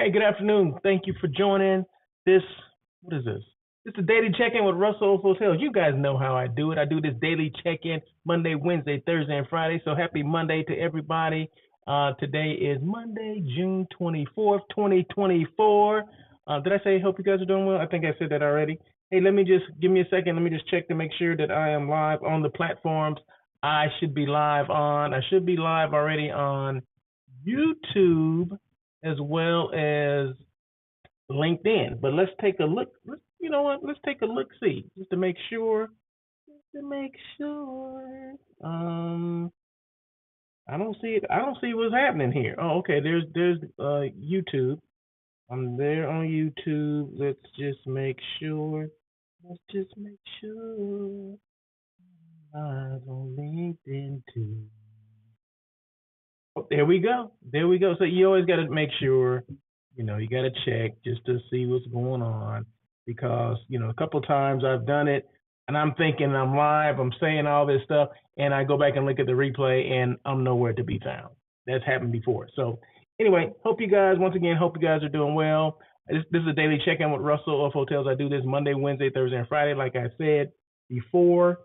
Hey, good afternoon. Thank you for joining this. What is this? It's a daily check-in with Russell of Hotels. You guys know how I do it. I do this daily check-in Monday, Wednesday, Thursday, and Friday. So happy Monday to everybody. Today is Monday, June 24th, 2024. Did I say hope you guys are doing well? I think I said that already. Hey, give me a second. Let me just check to make sure that I am live on the platforms I should be live on. I should be live already on YouTube as well as LinkedIn. But let's take a look. You know what? Let's take a look see just to make sure. Just to make sure. I don't see it. I don't see what's happening here. Oh, okay. There's YouTube. I'm there on YouTube. Let's just make sure. Let's just make sure. Live on LinkedIn too. Oh, there we go. There we go. So you always got to make sure, you got to check just to see what's going on because, a couple of times I've done it and I'm thinking I'm live, I'm saying all this stuff, and I go back and look at the replay and I'm nowhere to be found. That's happened before. So anyway, hope you guys are doing well. This is a daily check-in with Russell of Hotels. I do this Monday, Wednesday, Thursday, and Friday, like I said before.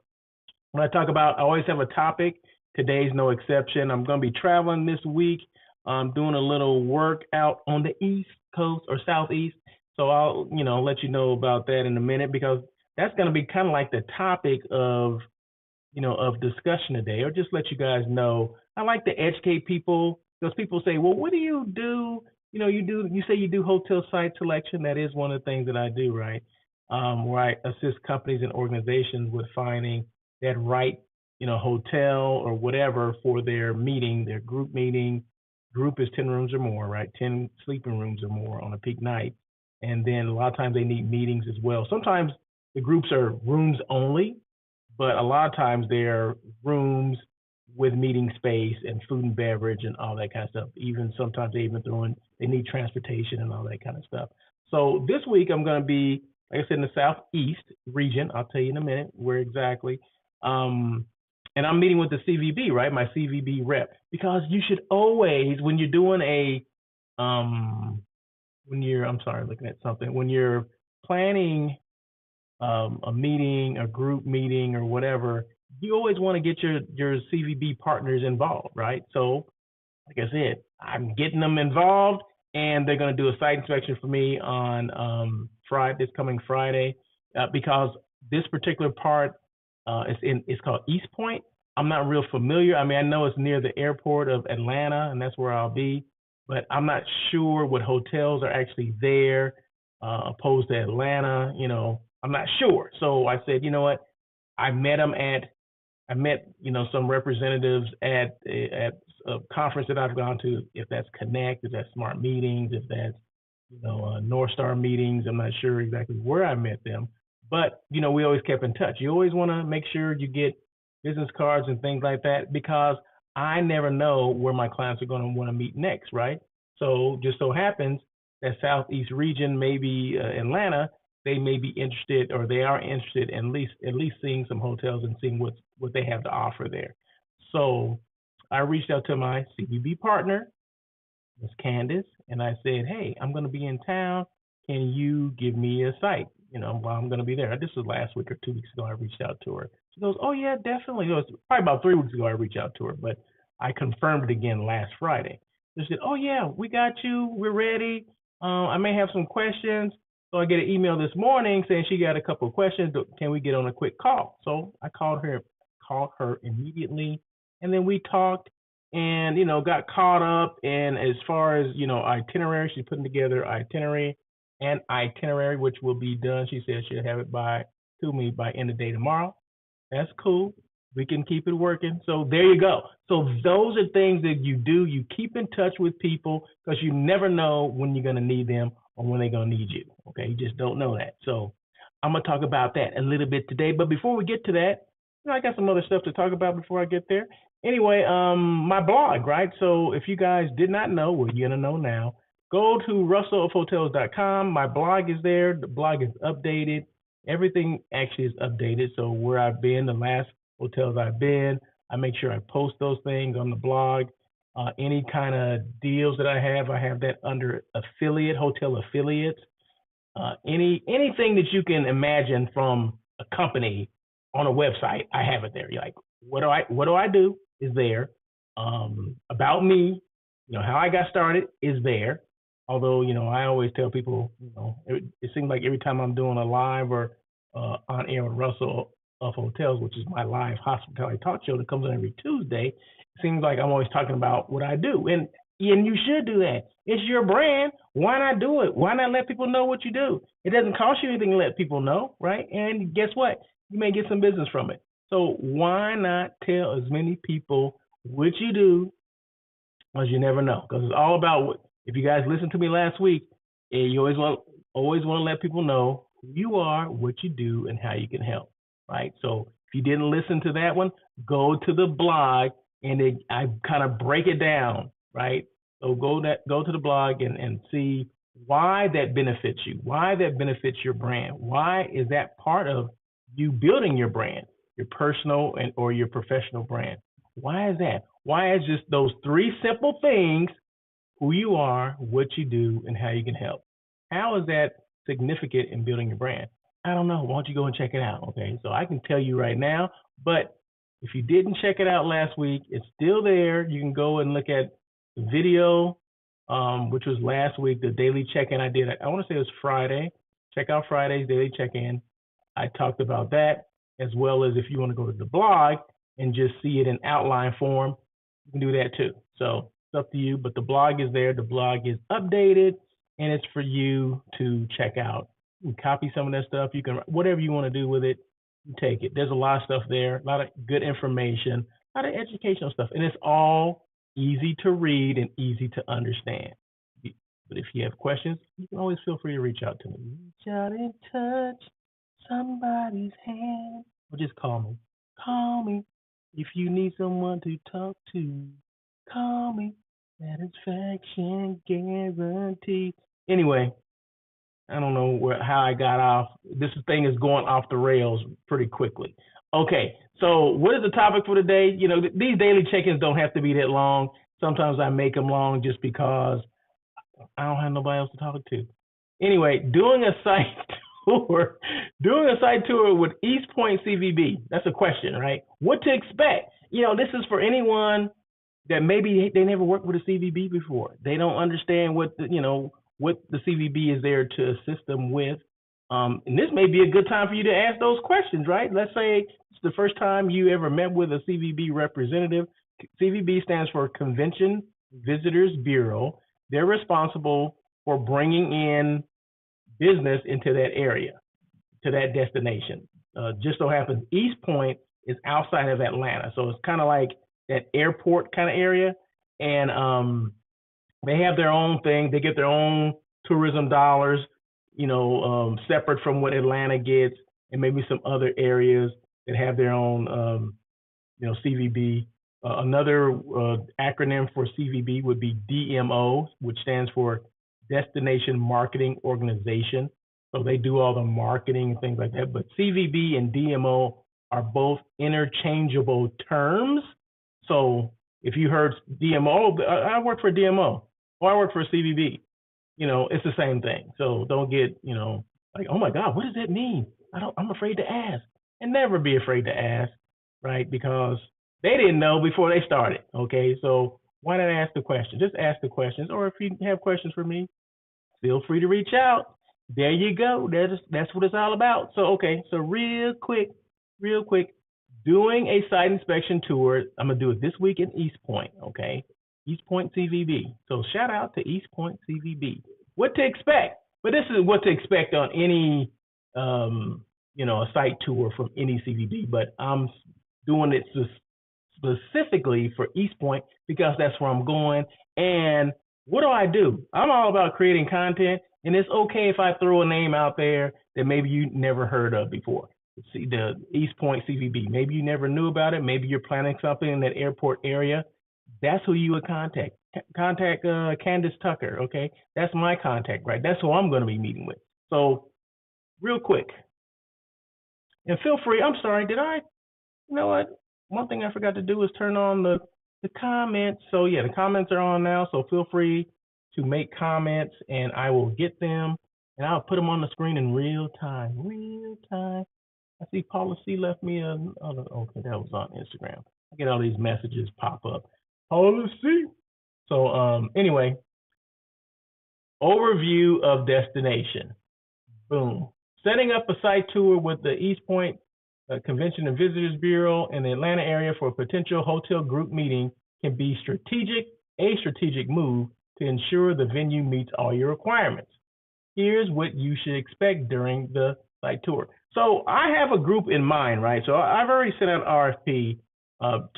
When I talk about, I always have a topic. Today's no exception. I'm going to be traveling this week. I'm doing a little work out on the East Coast or Southeast. So I'll, let you know about that in a minute because that's going to be kind of like the topic of, of discussion today, or just let you guys know. I like to educate people because people say, well, what do you do? You say you do hotel site selection. That is one of the things that I do, right? Where I assist companies and organizations with finding that right hotel or whatever for their meeting, their group meeting. Group is 10 rooms or more, right? 10 sleeping rooms or more on a peak night. And then a lot of times they need meetings as well. Sometimes the groups are rooms only, but a lot of times they're rooms with meeting space and food and beverage and all that kind of stuff. Even sometimes they need transportation and all that kind of stuff. So this week I'm going to be, like I said, in the Southeast region. I'll tell you in a minute where exactly. And I'm meeting with the CVB, right? My CVB rep, because you should always, when you're doing I'm looking at something, when you're planning a meeting, a group meeting or whatever, you always want to get your CVB partners involved, right? So, like I said, I'm getting them involved and they're going to do a site inspection for me on this coming Friday, because this particular part, it's called East Point. I'm not real familiar. I mean, I know it's near the airport of Atlanta, and that's where I'll be, but I'm not sure what hotels are actually there, opposed to Atlanta. I'm not sure. So I said, you know what? I met some representatives at a conference that I've gone to. If that's Connect, if that's Smart Meetings, if that's North Star Meetings. I'm not sure exactly where I met them. But, we always kept in touch. You always want to make sure you get business cards and things like that because I never know where my clients are going to want to meet next, right? So just so happens that Southeast region, maybe Atlanta, they may be interested or they are interested in at least seeing some hotels and seeing what they have to offer there. So I reached out to my CVB partner, Miss Candace, and I said, hey, I'm going to be in town. Can you give me a site? While I'm going to be there. This was last week or 2 weeks ago. I reached out to her. She goes, oh, yeah, definitely. It was probably about 3 weeks ago I reached out to her, but I confirmed it again last Friday. She said, oh, yeah, we got you. We're ready. I may have some questions. So I get an email this morning saying she got a couple of questions. Can we get on a quick call? So I called her immediately, and then we talked and, got caught up. And as far as, itinerary, she's putting together itinerary, which will be done. She said she'll have it to me by end of day tomorrow. That's cool. We can keep it working. So there you go. So those are things that you do. You keep in touch with people because you never know when you're going to need them or when they're going to need you. Okay, you just don't know that. So I'm going to talk about that a little bit today. But before we get to that, I got some other stuff to talk about before I get there. Anyway, my blog, right? So if you guys did not know, well, you're going to know now. Go to russellofhotels.com. My blog is there. The blog is updated. Everything actually is updated. So where I've been, the last hotels I've been, I make sure I post those things on the blog. Any kind of deals that I have that under affiliate, hotel affiliates. Anything that you can imagine from a company on a website, I have it there. You're like, what do I do is there. About me, how I got started is there. Although, I always tell people, it seems like every time I'm doing a live or on air with Russell of Hotels, which is my live hospitality talk show that comes on every Tuesday, it seems like I'm always talking about what I do. And you should do that. It's your brand. Why not do it? Why not let people know what you do? It doesn't cost you anything to let people know, right? And guess what? You may get some business from it. So why not tell as many people what you do, because you never know. Because it's all about what. If you guys listened to me last week, you always want to let people know who you are, what you do, and how you can help. Right. So if you didn't listen to that one, go to the blog and I kind of break it down. Right. So go to the blog and see why that benefits you, why that benefits your brand, why is that part of you building your brand, your personal or your professional brand. Why is that? Why is just those three simple things: who you are, what you do, and how you can help? How is that significant in building your brand? I don't know. Why don't you go and check it out? Okay, so I can tell you right now, but if you didn't check it out last week, it's still there. You can go and look at the video, which was last week, the daily check-in I did. I want to say it was Friday. Check out Friday's daily check-in. I talked about that, as well as if you want to go to the blog and just see it in outline form, you can do that too. So it's up to you, but the blog is there. The blog is updated, and it's for you to check out. You can copy some of that stuff. You can, whatever you want to do with it, you take it. There's a lot of stuff there, a lot of good information, a lot of educational stuff, and it's all easy to read and easy to understand. But if you have questions, you can always feel free to reach out to me. Reach out and touch somebody's hand, or just call me. Call me if you need someone to talk to. Call me. Satisfaction guaranteed. Anyway, I don't know how I got off. This thing is going off the rails pretty quickly. Okay, so what is the topic for today? These daily check-ins don't have to be that long. Sometimes I make them long just because I don't have nobody else to talk to. Anyway, doing a site tour with East Point CVB. That's a question, right? What to expect? This is for anyone that maybe they never worked with a CVB before. They don't understand what the CVB is there to assist them with. And this may be a good time for you to ask those questions, right? Let's say it's the first time you ever met with a CVB representative. CVB stands for Convention Visitors Bureau. They're responsible for bringing in business into that area, to that destination. Just so happens East Point is outside of Atlanta, so it's kind of like that airport kind of area, and they have their own thing. They get their own tourism dollars, separate from what Atlanta gets, and maybe some other areas that have their own, CVB. Another acronym for CVB would be DMO, which stands for Destination Marketing Organization. So they do all the marketing and things like that. But CVB and DMO are both interchangeable terms. So if you heard DMO, I work for DMO, or I work for CVB, it's the same thing. So don't get, like, oh my God, what does that mean? I'm afraid to ask. And never be afraid to ask, right? Because they didn't know before they started. Okay, so why not ask the question? Just ask the questions. Or if you have questions for me, feel free to reach out. There you go. That's what it's all about. So okay, so real quick, doing a site inspection tour. I'm gonna do it this week in East Point. Okay, East Point CVB. So shout out to East Point CVB. What to expect? But this is what to expect on any a site tour from any CVB. But I'm doing it specifically for East Point because that's where I'm going. And what do? I'm all about creating content, and it's okay if I throw a name out there that maybe you never heard of before. See, the East Point CVB. Maybe you never knew about it. Maybe you're planning something in that airport area. That's who you would contact. Contact Candace Tucker, okay? That's my contact, right? That's who I'm going to be meeting with. So real quick, and feel free, I'm sorry, you know what? One thing I forgot to do is turn on the the comments. So yeah, the comments are on now. So feel free to make comments, and I will get them, and I'll put them on the screen in real time. Real time. I see Paula C left me a. Okay, that was on Instagram. I get all these messages pop up. Paula C. So anyway, overview of destination. Boom. Setting up a site tour with the East Point Convention and Visitors Bureau in the Atlanta area for a potential hotel group meeting can be a strategic move to ensure the venue meets all your requirements. Here's what you should expect during the site tour. So I have a group in mind, right? So I've already sent out RFP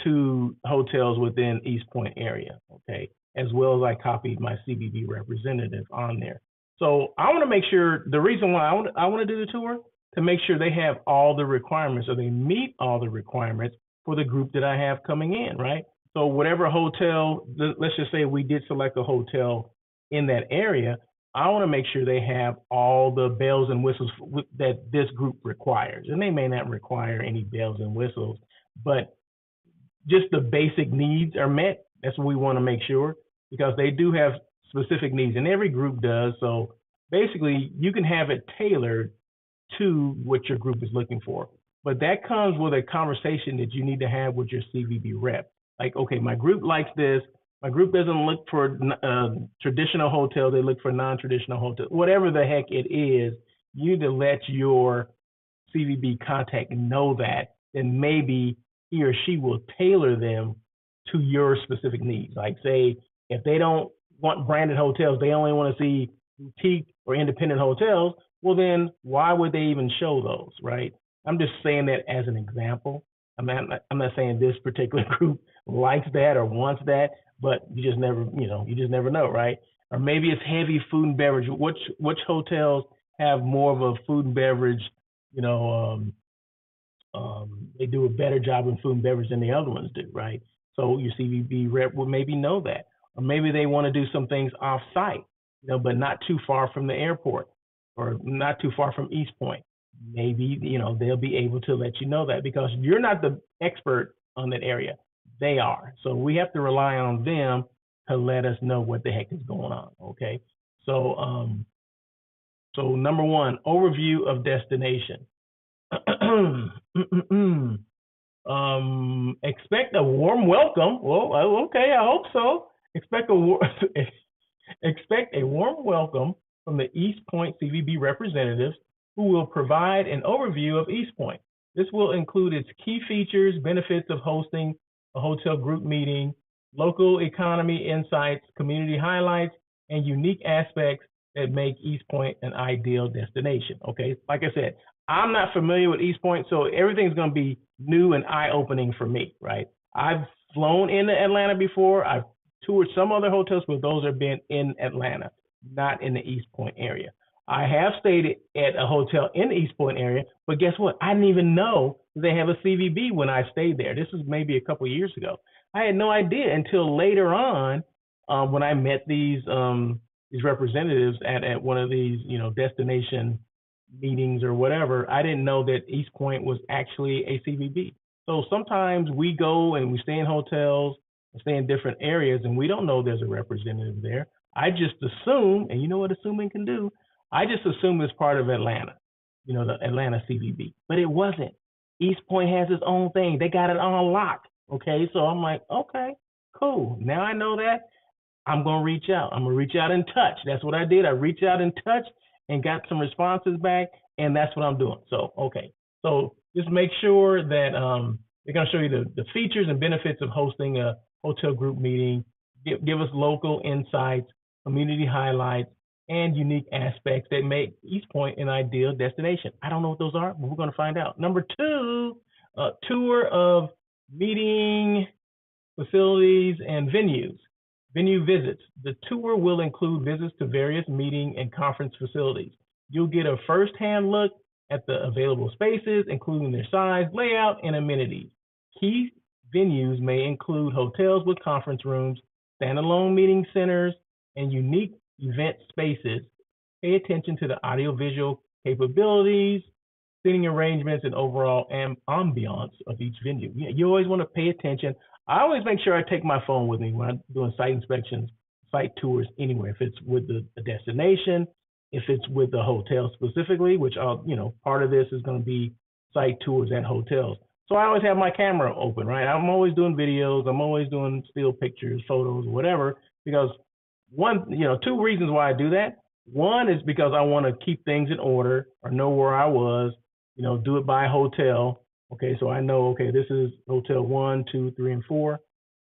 to hotels within East Point area, okay, as well as I copied my CVB representative on there. So I want to make sure the reason why I want to do the tour to make sure they have all the requirements or they meet all the requirements for the group that I have coming in, right? So whatever hotel, let's just say we did select a hotel in that area, I want to make sure they have all the bells and whistles that this group requires. And they may not require any bells and whistles, but just the basic needs are met. That's what we want to make sure, because they do have specific needs, and every group does. So basically, you can have it tailored to what your group is looking for. But that comes with a conversation that you need to have with your CVB rep. Like, okay, my group likes this. My group doesn't look for traditional hotels. They look for non-traditional hotels. Whatever the heck it is, you need to let your CVB contact know that, then maybe he or she will tailor them to your specific needs. Like, say, if they don't want branded hotels, they only want to see boutique or independent hotels, well, then why would they even show those, right? I'm just saying that as an example. I'm not saying this particular group likes that or wants that, but you just never know, right? Or maybe it's heavy food and beverage. Which hotels have more of a food and beverage, they do a better job in food and beverage than the other ones do, right? So your CVB rep will maybe know that. Or maybe they want to do some things off site, but not too far from the airport or not too far from East Point. Maybe, they'll be able to let you know that, because you're not the expert on that area. They are. So we have to rely on them to let us know what the heck is going on. Okay. So, so number one, overview of destination. Expect a warm welcome. Well, okay, I hope so. Expect a warm welcome from the East Point CVB representatives, who will provide an overview of East Point. This will include its key features, benefits of hosting a hotel group meeting, local economy insights, community highlights, and unique aspects that make East Point an ideal destination. Okay, like I said, I'm not familiar with East Point, so everything's going to be new and eye-opening for me, right? I've flown into Atlanta before. I've toured some other hotels, but those have been in Atlanta, not in the East Point area. I have stayed at a hotel in the East Point area, but guess what? I didn't even know they have a CVB when I stayed there. This was maybe a couple of years ago. I had no idea until later on when I met these representatives at one of these destination meetings or whatever. I didn't know that East Point was actually a CVB. So sometimes we go and we stay in hotels, stay in different areas, and we don't know there's a representative there. I just assume, and you know what assuming can do, I just assumed it's part of Atlanta, the Atlanta CVB, but it wasn't. East Point has its own thing. They got it on lock. Okay, so I'm like, okay, cool. Now I know that. I'm going to reach out. I'm going to reach out and touch. That's what I did. I reached out and touched and got some responses back, and that's what I'm doing. So, okay. So just make sure that they're going to show you the features and benefits of hosting a hotel group meeting, give us local insights, community highlights, and unique aspects that make East Point an ideal destination. I don't know what those are, but we're going to find out. Number two, tour of meeting facilities and venues. Venue visits. The tour will include visits to various meeting and conference facilities. You'll get a first-hand look at the available spaces, including their size, layout, and amenities. Key venues may include hotels with conference rooms, standalone meeting centers, and unique event spaces. Pay attention to the audiovisual capabilities, seating arrangements, and overall ambiance of each venue. You always want to pay attention. I always make sure I take my phone with me when I'm doing site inspections, site tours anywhere. If it's with the destination, if it's with the hotel specifically, which part of this is going to be site tours at hotels. So I always have my camera open, right? I'm always doing videos. I'm always doing still pictures, photos, whatever, because two reasons why I do that. One is because I want to keep things in order or know where I was, do it by hotel. Okay, so I know, okay, this is hotel 1, 2, 3, and 4.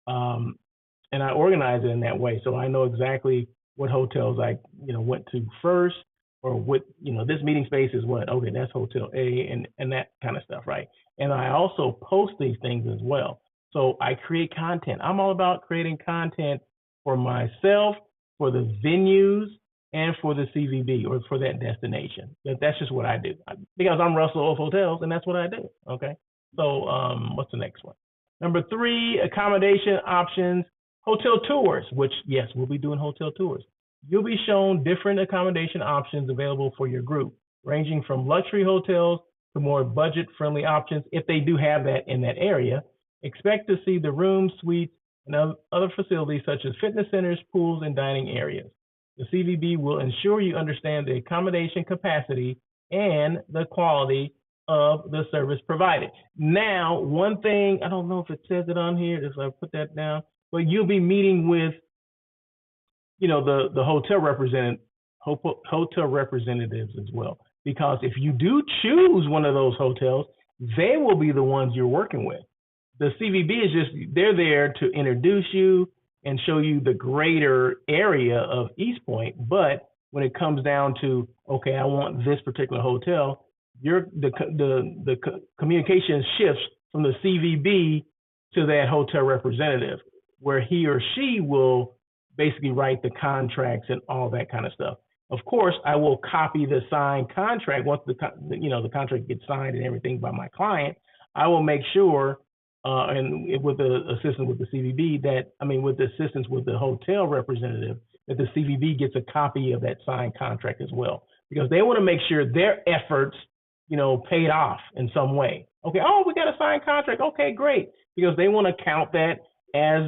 And I organize it in that way. So I know exactly what hotels I, went to first, or what, this meeting space is what, okay, that's hotel A, and that kind of stuff, right? And I also post these things as well. So I create content. I'm all about creating content for myself, for the venues, and for the CVB, or for that destination. That's just what I do, because I'm Russell of Hotels, and that's what I do. Okay. So what's the next one? Number 3, accommodation options, hotel tours, which, yes, we'll be doing hotel tours. You'll be shown different accommodation options available for your group, ranging from luxury hotels to more budget-friendly options, if they do have that in that area. Expect to see the rooms, suites, and other facilities such as fitness centers, pools, and dining areas. The CVB will ensure you understand the accommodation capacity and the quality of the service provided. Now, one thing, I don't know if it says it on here, if I put that down, but you'll be meeting with, the hotel representatives as well. Because if you do choose one of those hotels, they will be the ones you're working with. The CVB is just, they're there to introduce you and show you the greater area of East Point. But when it comes down to, okay, I want this particular hotel, the communication shifts from the CVB to that hotel representative, where he or she will basically write the contracts and all that kind of stuff. Of course, I will copy the signed contract once the contract gets signed and everything by my client. I will make sure, and with the assistance with the CVB, with the assistance with the hotel representative, that the CVB gets a copy of that signed contract as well, because they want to make sure their efforts, paid off in some way. Okay, oh, we got a signed contract. Okay, great, because they want to count that as,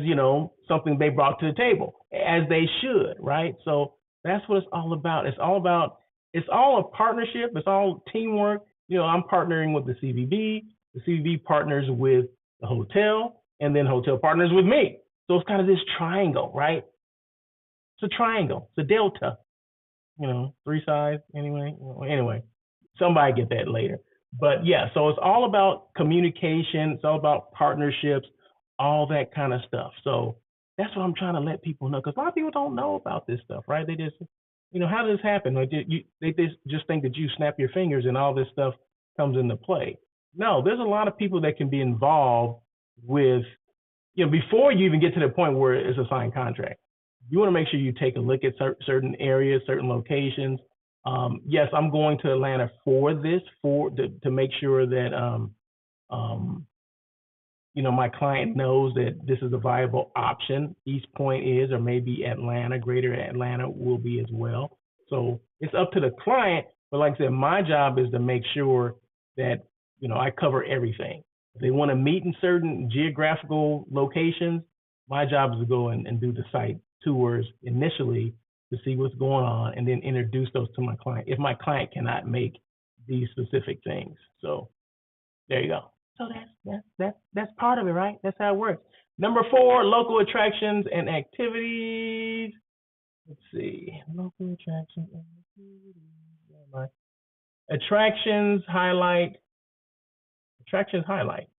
something they brought to the table, as they should, right? So that's what it's all about. It's all a partnership. It's all teamwork. I'm partnering with the CVB. The CVB partners with the hotel, and then hotel partners with me. So it's kind of this triangle, right? It's a triangle. It's a delta. 3 sides anyway. Anyway, somebody get that later. But yeah, so it's all about communication. It's all about partnerships, all that kind of stuff. So that's what I'm trying to let people know, because a lot of people don't know about this stuff, right? They just, how does this happen? Like they just think that you snap your fingers and all this stuff comes into play. No, there's a lot of people that can be involved with, before you even get to the point where it's a signed contract. You want to make sure you take a look at certain areas, certain locations. Yes, I'm going to Atlanta for this, to make sure that my client knows that this is a viable option. East Point is, or maybe Atlanta, greater Atlanta will be as well. So it's up to the client. But like I said, my job is to make sure that, I cover everything. If they want to meet in certain geographical locations, my job is to go and do the site tours initially to see what's going on, and then introduce those to my client if my client cannot make these specific things. So there you go. So that's part of it, right? That's how it works. Number 4, local attractions and activities. Let's see, local attractions and activities. Attractions highlight.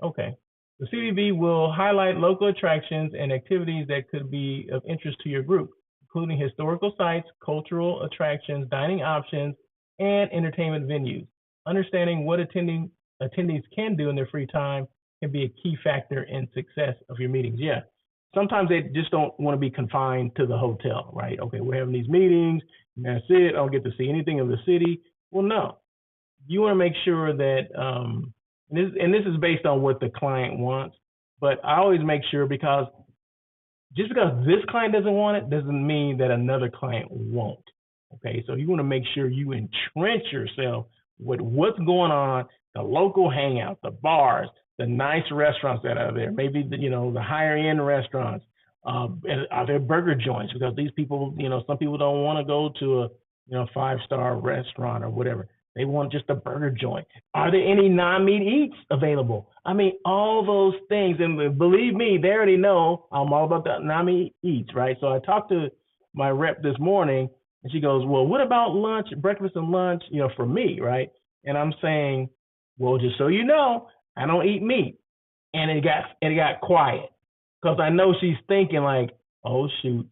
Okay. The CVB will highlight local attractions and activities that could be of interest to your group, including historical sites, cultural attractions, dining options, and entertainment venues. Understanding what attendees can do in their free time can be a key factor in success of your meetings. Yeah, sometimes they just don't want to be confined to the hotel, right? Okay, we're having these meetings, and that's it. I don't get to see anything of the city. Well, no. You want to make sure that, and this is based on what the client wants, but I always make sure, because just because this client doesn't want it doesn't mean that another client won't. Okay, so you want to make sure you entrench yourself with what's going on, the local hangout, the bars, the nice restaurants that are there, maybe the higher end restaurants. Are there burger joints? Because these people, some people don't want to go to a 5-star restaurant or whatever. They want just a burger joint. Are there any non-meat eats available? I mean, all those things. And believe me, they already know I'm all about the non-meat eats, right? So I talked to my rep this morning, and she goes, well, what about lunch, breakfast and lunch, for me, right? And I'm saying, well, just so you know, I don't eat meat. And it got quiet because I know she's thinking like, oh, shoot,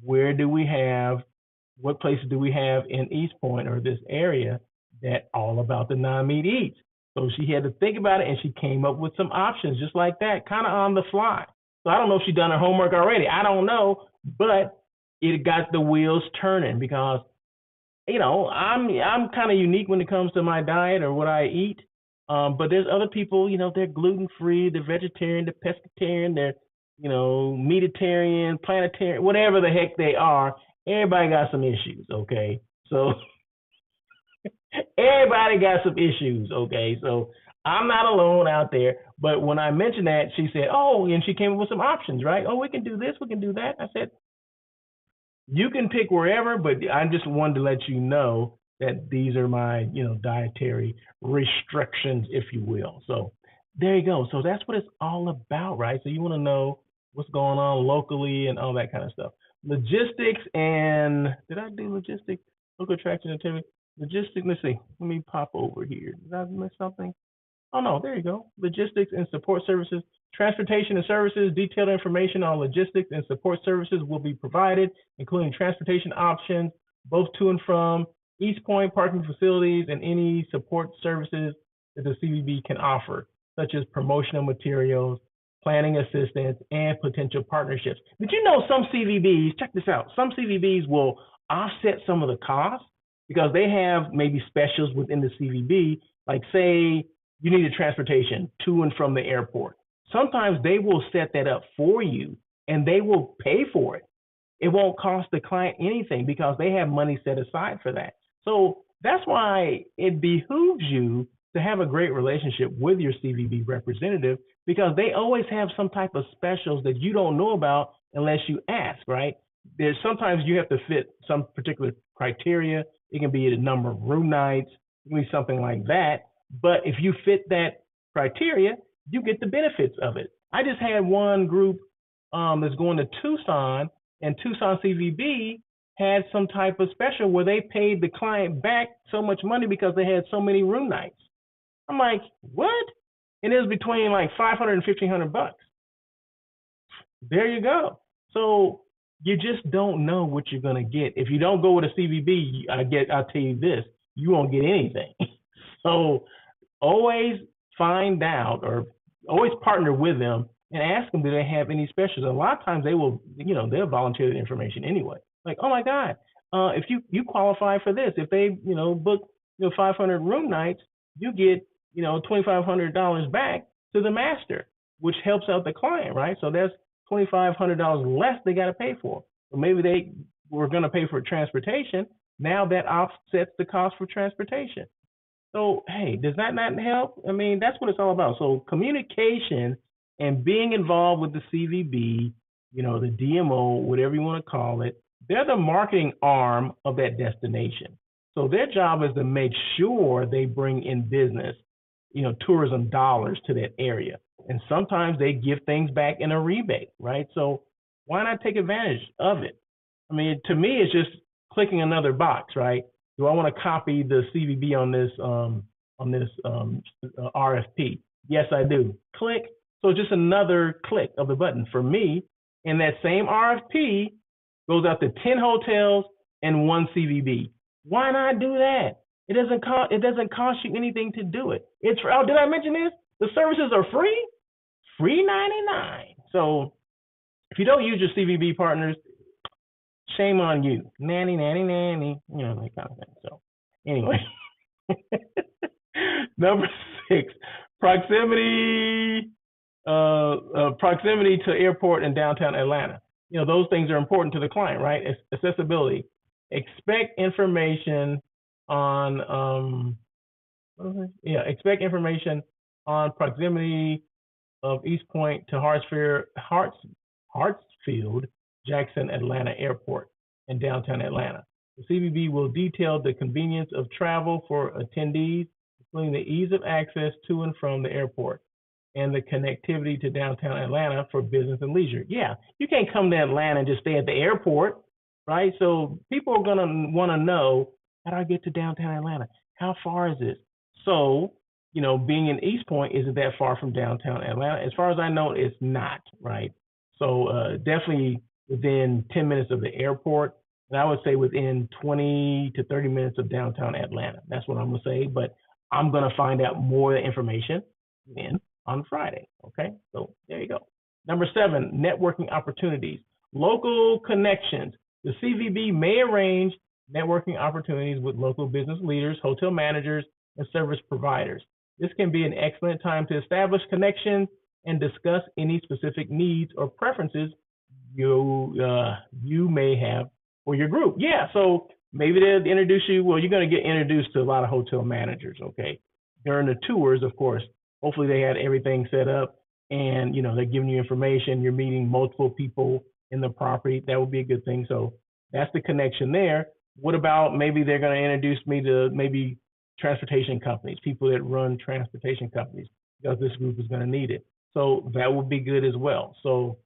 what places do we have in East Point or this area that all about the non-meat eats? So she had to think about it, and she came up with some options just like that, kind of on the fly. So I don't know if she's done her homework already. I don't know, but it got the wheels turning because, I'm kind of unique when it comes to my diet or what I eat. But there's other people, they're gluten-free, they're vegetarian, they're pescatarian, they're, meatitarian, planetarian, whatever the heck they are. Everybody got some issues, okay? So everybody got some issues, okay? So I'm not alone out there. But when I mentioned that, she said, oh, and she came up with some options, right? Oh, we can do this, we can do that. I said, you can pick wherever, but I just wanted to let you know that these are my, dietary restrictions, if you will. So there you go. So that's what it's all about, right? So you want to know what's going on locally and all that kind of stuff. Logistics and did I do logistics? Local attraction activity. Logistics. Let's see. Let me pop over here. Did I miss something? Oh no, there you go. Logistics and support services. Transportation and services. Detailed information on logistics and support services will be provided, including transportation options, both to and from East Point, parking facilities, and any support services that the CVB can offer, such as promotional materials, planning assistance, and potential partnerships. Did you know some CVBs, check this out, some CVBs will offset some of the costs because they have maybe specials within the CVB, like say you need a transportation to and from the airport. Sometimes they will set that up for you and they will pay for it. It won't cost the client anything because they have money set aside for that. So that's why it behooves you to have a great relationship with your CVB representative because they always have some type of specials that you don't know about unless you ask, right? There's sometimes you have to fit some particular criteria. It can be the number of room nights, it can be something like that. But if you fit that criteria, you get the benefits of it. I just had one group that's going to Tucson, and Tucson CVB had some type of special where they paid the client back so much money because they had so many room nights. I'm like, what? And it was between like $500 and $1,500. There you go. So you just don't know what you're gonna get. If you don't go with a CVB, I'll tell you this, you won't get anything. So always find out or always partner with them and ask them, do they have any specials? A lot of times they will, they'll volunteer the information anyway. Like, oh my God, if you qualify for this, if they, book, 500 room nights, you get, $2,500 back to the master, which helps out the client, right? So that's $2,500 less they got to pay for. So maybe they were going to pay for transportation. Now that offsets the cost for transportation. So, hey, does that not help? I mean, that's what it's all about. So communication and being involved with the CVB, the DMO, whatever you want to call it, they're the marketing arm of that destination. So their job is to make sure they bring in business, tourism dollars to that area. And sometimes they give things back in a rebate, right? So why not take advantage of it? I mean, to me, it's just clicking another box, right? Do I want to copy the CVB on this RFP? Yes, I do. Click. So just another click of the button for me. And that same RFP goes out to 10 hotels and 1 CVB. Why not do that? It doesn't cost you anything to do it. Did I mention this? The services are free. Free 99. So if you don't use your CVB partners, shame on you. Nanny, that kind of thing. So anyway, number 6, proximity to airport in downtown Atlanta. Those things are important to the client, right? Accessibility. Expect information on on proximity of East Point to Hartsfield-Jackson Atlanta Airport in downtown Atlanta. The CVB will detail the convenience of travel for attendees, including the ease of access to and from the airport and the connectivity to downtown Atlanta for business and leisure. Yeah, you can't come to Atlanta and just stay at the airport, right? So people are gonna want to know, how do I get to downtown Atlanta? How far is this? So, being in East Point isn't that far from downtown Atlanta. As far as I know, it's not, right? So definitely within 10 minutes of the airport, and I would say within 20 to 30 minutes of downtown Atlanta. That's what I'm gonna say, but I'm gonna find out more information then on Friday. Okay, so there you go. Number 7, networking opportunities. Local connections. The CVB may arrange networking opportunities with local business leaders, hotel managers, and service providers. This can be an excellent time to establish connections and discuss any specific needs or preferences you may have for your group. Yeah, so maybe they'll introduce you. Well, you're going to get introduced to a lot of hotel managers, okay? During the tours, of course, hopefully they had everything set up and, they're giving you information. You're meeting multiple people in the property. That would be a good thing. So that's the connection there. What about maybe they're going to introduce me to maybe transportation companies, people that run transportation companies, because this group is going to need it. So that would be good as well. So,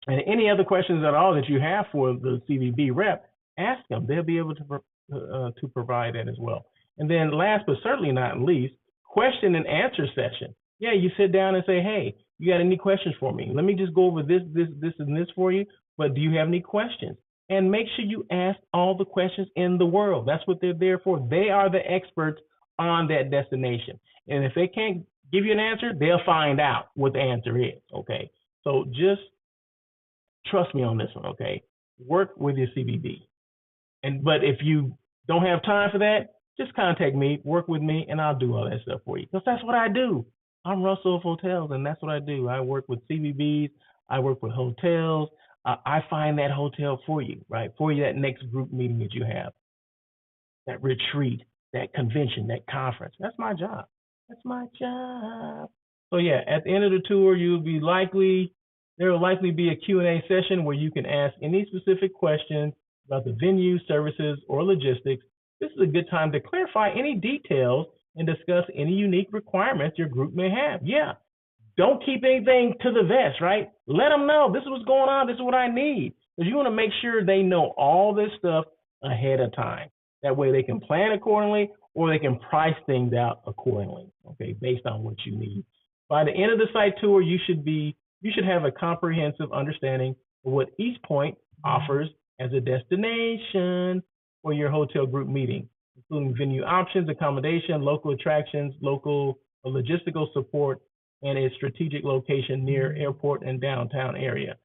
and any other questions at all that you have for the CVB rep, ask them. They'll be able to provide that as well. And then last but certainly not least, question and answer session. Yeah, you sit down and say, hey, you got any questions for me? Let me just go over this, and this for you. But do you have any questions? And make sure you ask all the questions in the world. That's what they're there for. They are the experts on that destination. And if they can't give you an answer, they'll find out what the answer is, okay? So just trust me on this one, okay? Work with your CVB. But if you don't have time for that, just contact me, work with me, and I'll do all that stuff for you. Because that's what I do. I'm Russell of Hotels, and that's what I do. I work with CVBs. I work with hotels. I find that hotel for you, right? For you, that next group meeting that you have, that retreat, that convention, that conference. That's my job. That's my job. So yeah, at the end of the tour, there will likely be a Q&A session where you can ask any specific questions about the venue, services, or logistics. This is a good time to clarify any details and discuss any unique requirements your group may have. Yeah, don't keep anything to the vest, right? Let them know this is what's going on. This is what I need. Because you want to make sure they know all this stuff ahead of time. That way they can plan accordingly or they can price things out accordingly, okay, based on what you need. By the end of the site tour, you should have a comprehensive understanding of what East Point offers as a destination for your hotel group meeting, including venue options, accommodation, local attractions, local logistical support, and a strategic location near airport and downtown area.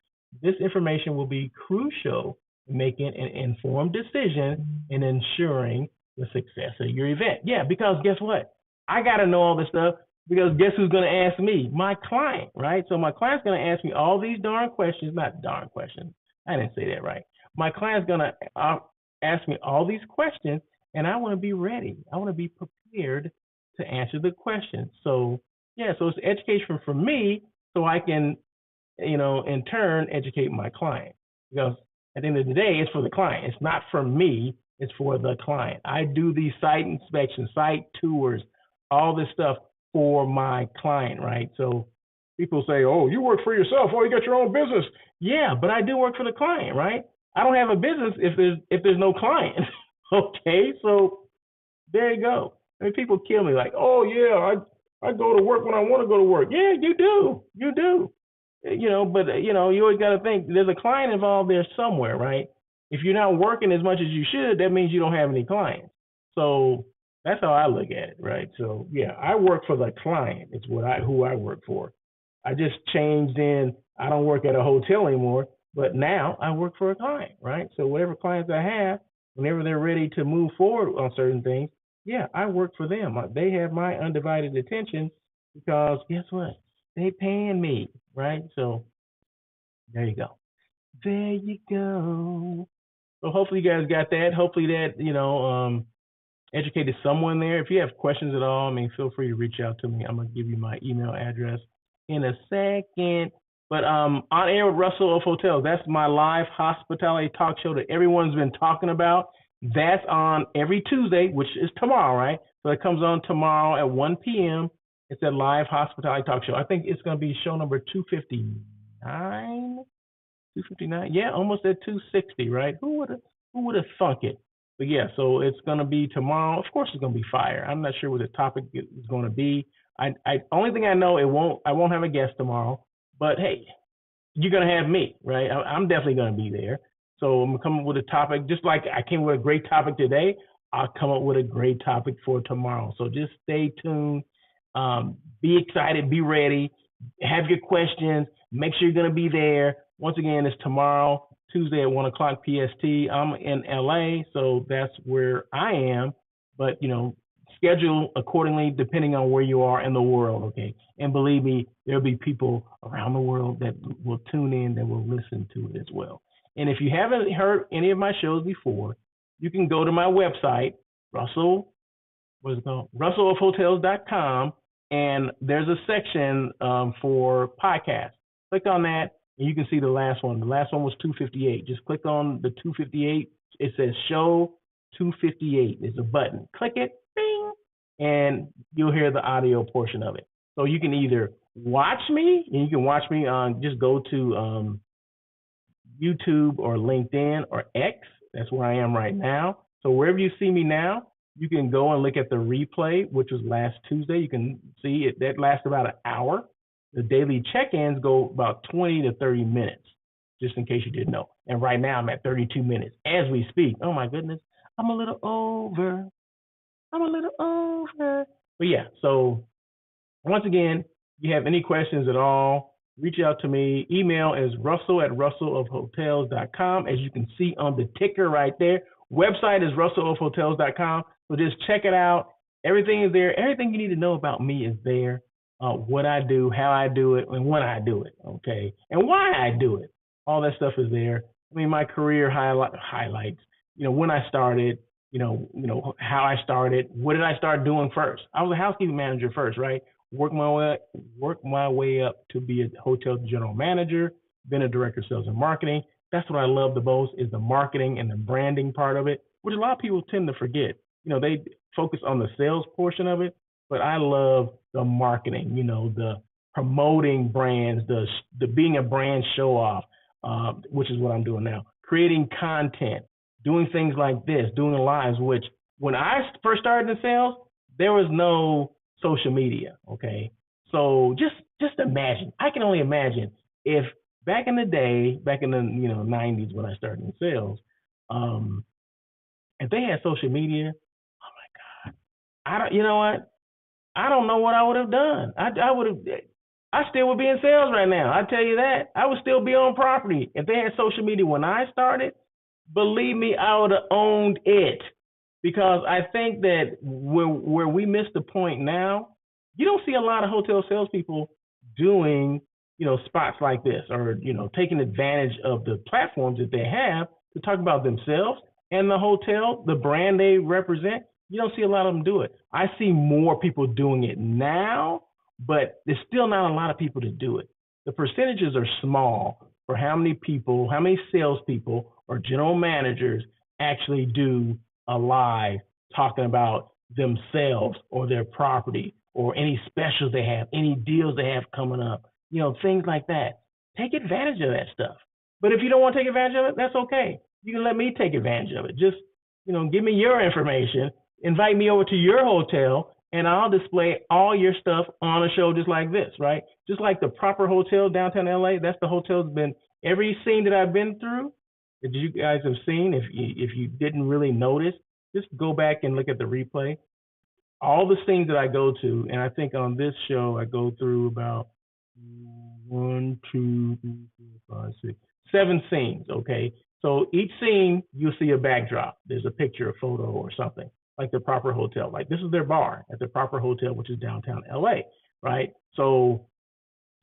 This information will be crucial in making an informed decision and ensuring the success of your event. Yeah, because guess what? I got to know all this stuff because guess who's going to ask me? My client, right? So my client's going to ask me all these darn questions, not darn questions. I didn't say that right. My client's going to ask me all these questions, and I want to be ready. I want to be prepared to answer the questions. So yeah, so it's education for me so I can, in turn, educate my client. Because at the end of the day, it's for the client. It's not for me. It's for the client. I do these site inspections, site tours, all this stuff for my client, right? So people say, oh, you work for yourself. Oh, you got your own business. Yeah, but I do work for the client, right? I don't have a business if there's no client. Okay, so there you go. I mean, people kill me like, oh, yeah, I go to work when I want to go to work. Yeah, you do. But you always got to think there's a client involved there somewhere, right? If you're not working as much as you should, that means you don't have any clients. So that's how I look at it, right? So yeah, I work for the client. It's who I work for. I just changed in. I don't work at a hotel anymore, but now I work for a client, right? So whatever clients I have, whenever they're ready to move forward on certain things, yeah, I work for them. They have my undivided attention because guess what? They paying me, right? So there you go. There you go. So hopefully you guys got that. Hopefully that, educated someone there. If you have questions at all, I mean, feel free to reach out to me. I'm gonna give you my email address in a second. But on air with Russell of Hotels, that's my live hospitality talk show that everyone's been talking about. That's on every Tuesday, which is tomorrow, right? So it comes on tomorrow at 1 p.m. It's a live hospitality talk show. I think it's going to be show number 259. 259. Yeah, almost at 260, right? Who would have thunk it? But yeah, so it's gonna be tomorrow. Of course, it's gonna be fire. I'm not sure what the topic is going to be. I only thing I know, I won't have a guest tomorrow. But hey, you're gonna have me, right? I'm definitely gonna be there. So I'm gonna come up with a topic, just like I came with a great topic today. I'll come up with a great topic for tomorrow. So just stay tuned. Be excited. Be ready. Have your questions. Make sure you're gonna be there. Once again, it's tomorrow, Tuesday at 1 o'clock PST. I'm in LA, so that's where I am. But schedule accordingly depending on where you are in the world, okay? And believe me, there'll be people around the world that will tune in, that will listen to it as well. And if you haven't heard any of my shows before, you can go to my website, russellofhotels.com, and there's a section for podcasts. Click on that, and you can see the last one. The last one was 258. Just click on the 258. It says show 258. There's a button. Click it, bing, and you'll hear the audio portion of it. So you can either watch me, and you can watch me on, just go to YouTube or LinkedIn or X. That's where I am right now. So wherever you see me now, you can go and look at the replay, which was last Tuesday. You can see it. That lasts about an hour. The daily check-ins go about 20 to 30 minutes, just in case you didn't know. And right now I'm at 32 minutes as we speak. Oh my goodness, I'm a little over. But yeah, so once again, if you have any questions at all, reach out to me. Email is russell@russellofhotels.com, as you can see on the ticker right there. Website is russellofhotels.com. So just check it out. Everything is there. Everything you need to know about me is there. What I do, how I do it, and when I do it, okay? And why I do it. All that stuff is there. I mean, my career highlights, when I started, how I started. What did I start doing first? I was a housekeeping manager first, right? Work my way up to be a hotel general manager, then a director of sales and marketing. That's what I love the most, is the marketing and the branding part of it, which a lot of people tend to forget. They focus on the sales portion of it, but I love the marketing, the promoting brands, the being a brand show off, which is what I'm doing now. Creating content, doing things like this, doing lives, which when I first started in sales, there was no social media, okay? So just imagine. I can only imagine if back in the day, back in the 90s when I started in sales, if they had social media, oh my God, I don't. You know what? I don't know what I would have done. I still would be in sales right now. I tell you that. I would still be on property. If they had social media when I started, believe me, I would have owned it. Because I think that where we missed the point now, you don't see a lot of hotel salespeople doing, spots like this, or, taking advantage of the platforms that they have to talk about themselves and the hotel, the brand they represent. You don't see a lot of them do it. I see more people doing it now, but there's still not a lot of people to do it. The percentages are small for how many people, how many salespeople or general managers actually do a live talking about themselves or their property or any specials they have, any deals they have coming up, things like that. Take advantage of that stuff. But if you don't want to take advantage of it, that's okay. You can let me take advantage of it. Just, give me your information, invite me over to your hotel, and I'll display all your stuff on a show just like this, right? Just like the Proper Hotel downtown LA. That's the hotel that's been every scene that I've been through that you guys have seen. If you didn't really notice, just go back and look at the replay. All the scenes that I go to, and I think on this show I go through about 1, 2, 3, 4, 5, 6, 7 scenes. Okay, so each scene you'll see a backdrop. There's a picture, a photo, or something, like the Proper Hotel. Like this is their bar at the Proper Hotel, which is downtown LA, right? So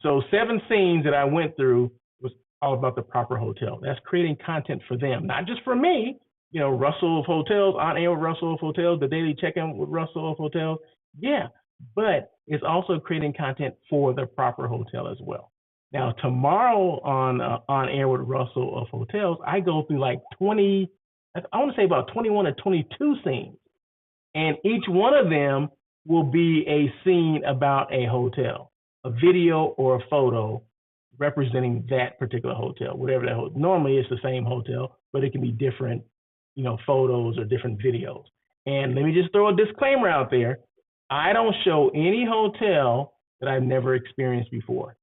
7 scenes that I went through was all about the Proper Hotel. That's creating content for them, not just for me, Russell of Hotels, on air with Russell of Hotels, the daily check-in with Russell of Hotels. Yeah, but it's also creating content for the proper hotel as well. Now tomorrow on air with Russell of Hotels, I go through like 20, I want to say about 21 or 22 scenes, and each one of them will be a scene about a hotel, a video or a photo representing that particular hotel, whatever that hotel. Normally it's the same hotel, but it can be different, photos or different videos. And let me just throw a disclaimer out there. I don't show any hotel that I've never experienced before.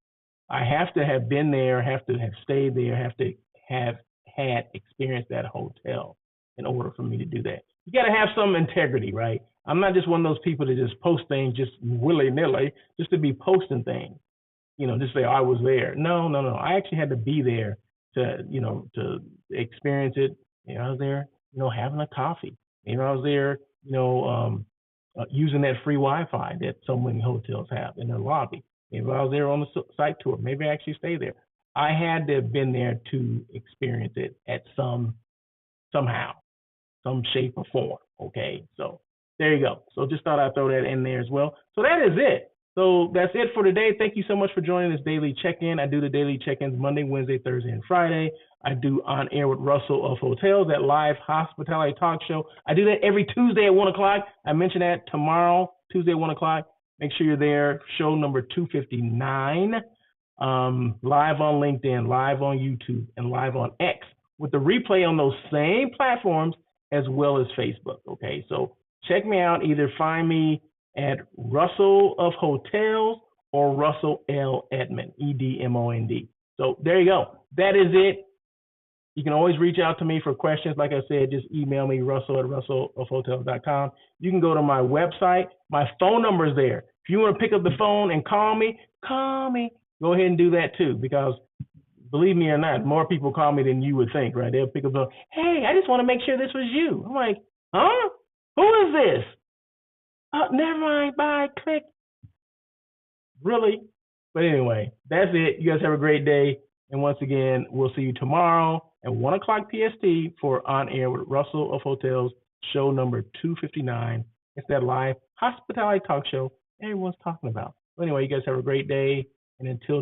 I have to have been there, have to have stayed there, have to have had experienced that hotel in order for me to do that. You got to have some integrity, right? I'm not just one of those people that just post things just willy-nilly, just to be posting things. Just say, I was there. No. I actually had to be there to experience it. I was there, having a coffee. I was there, using that free Wi-Fi that so many hotels have in their lobby. Maybe I was there on the site tour. Maybe I actually stayed there. I had to have been there to experience it at somehow, some shape or form. Okay, so there you go. So just thought I'd throw that in there as well. So that is it. So that's it for today. Thank you so much for joining this daily check-in. I do the daily check-ins Monday, Wednesday, Thursday, and Friday. I do On Air with Russell of Hotels, that live hospitality talk show. I do that every Tuesday at 1 o'clock. I mentioned that tomorrow, Tuesday at 1 o'clock. Make sure you're there. Show number 259. Live on LinkedIn, live on YouTube, and live on X, with the replay on those same platforms as well as Facebook. Okay, so check me out. Either find me at Russell of Hotels or Russell L. Edmond, Edmond. So there you go. That is it. You can always reach out to me for questions. Like I said, just email me, russell@russellofhotels.com. You can go to my website. My phone number is there. If you want to pick up the phone and call me. Go ahead and do that too, because believe me or not, more people call me than you would think, right? They'll pick up the phone. Hey, I just want to make sure this was you. I'm like, huh? Who is this? Oh, never mind. Bye. Click. Really? But anyway, that's it. You guys have a great day. And once again, we'll see you tomorrow at 1 o'clock PST for On Air with Russell of Hotels, show number 259. It's that live hospitality talk show everyone's talking about. But anyway, you guys have a great day. And until